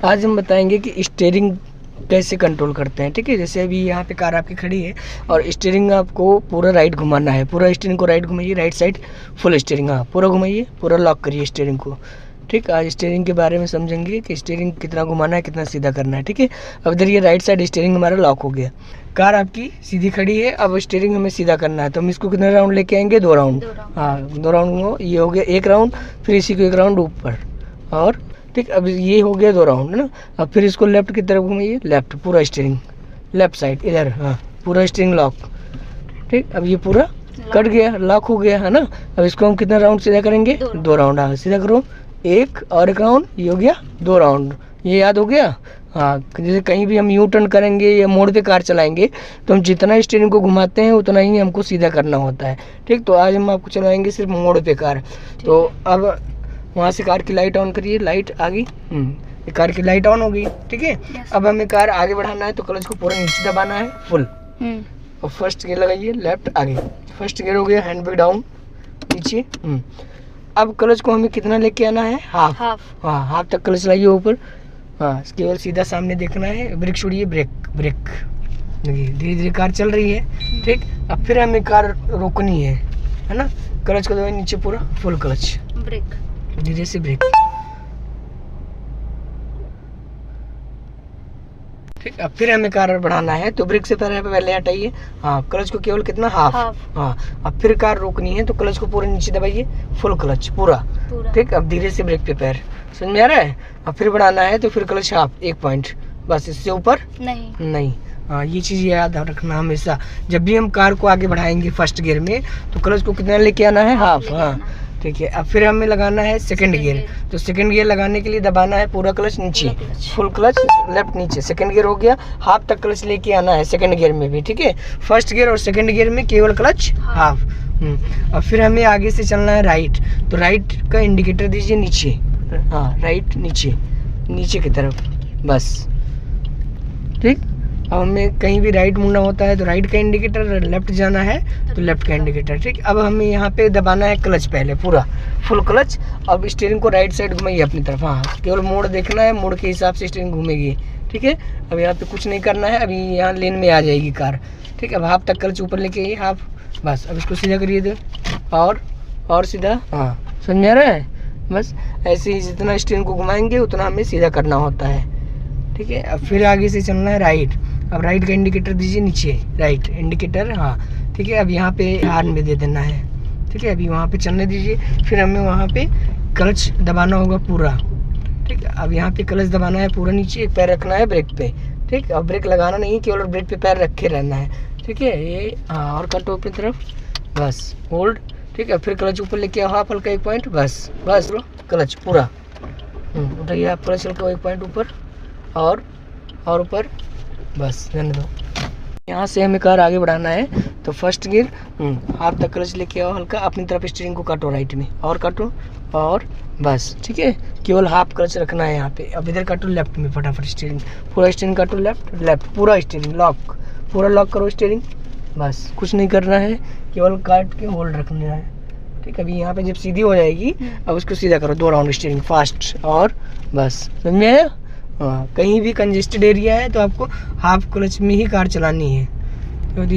आज हम बताएंगे कि स्टीयरिंग कैसे कंट्रोल करते हैं। ठीक है, जैसे अभी यहाँ पे कार आपकी खड़ी है और स्टीयरिंग आपको पूरा राइट घुमाना है। पूरा स्टीयरिंग को राइट घुमाइए, राइट साइड फुल स्टीयरिंग, हाँ पूरा घुमाइए, पूरा लॉक करिए स्टीयरिंग को। ठीक, आज स्टीयरिंग के बारे में समझेंगे कि स्टीयरिंग कितना घुमाना है, कितना सीधा करना है। ठीक है, अब इधर ये राइट साइड स्टीयरिंग हमारा लॉक हो गया, कार आपकी सीधी खड़ी है। अब स्टीयरिंग हमें सीधा करना है तो हम इसको कितना राउंड लेके आएंगे, 2 राउंड। हाँ 2 राउंड, ये हो गया 1 राउंड, फिर इसी को 1 राउंड ऊपर और ठीक। अब ये हो गया 2 राउंड है ना। अब फिर इसको लेफ्ट की तरफ घुमाइए, लेफ्ट पूरा स्टीयरिंग, लेफ्ट साइड इधर, हाँ पूरा स्टीयरिंग लॉक। ठीक, अब ये पूरा कट गया, लॉक हो गया है ना। अब इसको हम कितना राउंड सीधा करेंगे, 2 राउंड। हाँ सीधा करो, 1 और 1 राउंड, ये हो गया 2 राउंड। ये याद हो गया। हाँ, जैसे कहीं भी हम यू टर्न करेंगे या मोड़ पे कार चलाएंगे तो हम जितना स्टीयरिंग को घुमाते हैं उतना ही हमको सीधा करना होता है। ठीक, तो आज हम आपको चलाएंगे सिर्फ मोड़ पे कार। तो अब वहाँ से कार की लाइट ऑन करिए, लाइट आ गई, कार की लाइट ऑन हो गई। ठीक है, अब हमें कार आगे बढ़ाना है तो क्लच को पूरा नीचे दबाना है फुल, और फर्स्ट गियर लगाइए, लेफ्ट आगे, फर्स्ट गियर हो गया, हैंड ब्रेक डाउन नीचे। अब क्लच को हमें कितना लेके आना है, हाफ। हाँ हाफ तक क्लच लाइए ऊपर, हाँ केवल सीधा सामने देखना है। ब्रेक छोड़िए, ब्रेक ब्रेक, धीरे धीरे कार चल रही है। ठीक, अब फिर हमें कार रोकनी है ना। क्लच को दबाइए नीचे पूरा फुल क्लच, ब्रेक धीरे से ब्रेक। ठीक, अब फिर हमें कार बढ़ाना है तो ब्रेक से पहले हटाइए, हाँ क्लच को केवल कितना, हाफ। हाँ, अब फिर कार रोकनी है तो क्लच को पूरे नीचे दबाइए, फुल क्लच पूरा। ठीक, अब धीरे से ब्रेक पे पैर, समझ में आ रहा है। अब फिर बढ़ाना है तो फिर क्लच हाफ, 1 पॉइंट बस, इससे ऊपर नहीं। हाँ ये चीज़ याद रखना हमेशा, जब भी हम कार को आगे बढ़ाएंगे फर्स्ट गियर में तो क्लच को कितना लेके आना है, हाफ। हाँ ठीक है, अब फिर हमें लगाना है सेकंड गियर। तो सेकंड गियर लगाने के लिए दबाना है पूरा क्लच नीचे, फुल क्लच लेफ्ट नीचे। सेकंड गियर हो गया, हाफ तक क्लच लेके आना है सेकंड गियर में भी। ठीक है, फर्स्ट गियर और सेकंड गियर में केवल क्लच हाफ। अब फिर हमें आगे से चलना है राइट, तो राइट का इंडिकेटर दीजिए नीचे, हाँ राइट नीचे की तरफ बस। ठीक, अब हमें कहीं भी राइट मुड़ना होता है तो राइट का इंडिकेटर, लेफ्ट जाना है तो लेफ्ट का इंडिकेटर। ठीक, अब हमें यहाँ पे दबाना है क्लच पहले पूरा फुल क्लच। अब स्टीयरिंग को राइट साइड घुमाइए अपनी तरफ, हाँ केवल मोड़ देखना है, मोड़ के हिसाब से स्टीयरिंग घूमेगी। ठीक है, अब यहाँ पे कुछ नहीं करना है, अभी यहाँ लेन में आ जाएगी कार। ठीक, अब हाफ तक क्लच ऊपर लेके आइए, हाफ बस। अब इसको सीधा करिए दे और सीधा, हाँ समझ में आ रहा है। बस ऐसे ही जितना स्टीयरिंग को घुमाएंगे उतना हमें सीधा करना होता है। ठीक है, अब फिर आगे से चलना है राइट। अब राइट का इंडिकेटर दीजिए नीचे, राइट इंडिकेटर, हाँ ठीक है। अब यहाँ पे हार्न में दे देना है। ठीक है, अभी वहाँ पे चलने दीजिए, फिर हमें वहाँ पे क्लच दबाना होगा पूरा। ठीक है, अब यहाँ पे क्लच दबाना है पूरा नीचे, एक पैर रखना है ब्रेक पे। ठीक, अब ब्रेक लगाना नहीं, केवल ब्रेक पे पैर रखे रहना है। ठीक है, ये हाँ और कटो अपनी तरफ बस, होल्ड। ठीक है, फिर क्लच ऊपर लेके आओ, हाफ हल्का 1 पॉइंट बस क्लच पूरा उठाइए, आप क्लच हल्का 1 पॉइंट ऊपर और ऊपर बस, रहने दो। यहाँ से हमें कार आगे बढ़ाना है तो फर्स्ट गियर, हाफ तक क्लच लेके आओ हल्का, अपनी तरफ स्टीयरिंग को काटो राइट में और काटो और बस। ठीक है, केवल हाफ क्लच रखना है यहाँ पे। अब इधर काटो लेफ्ट में फटाफट स्टीयरिंग, पूरा स्टीयरिंग काटो, लेफ्ट पूरा स्टीयरिंग लॉक, पूरा लॉक करो स्टीयरिंग बस। कुछ नहीं करना है, केवल काट के होल्ड रखना है। ठीक, अभी यहाँ पे जब सीधी हो जाएगी अब उसको सीधा करो, 2 राउंड स्टीयरिंग फास्ट और बस, समझ में आया। हाँ, कहीं भी कंजेस्टेड एरिया है तो आपको हाफ क्लच में ही कार चलानी है।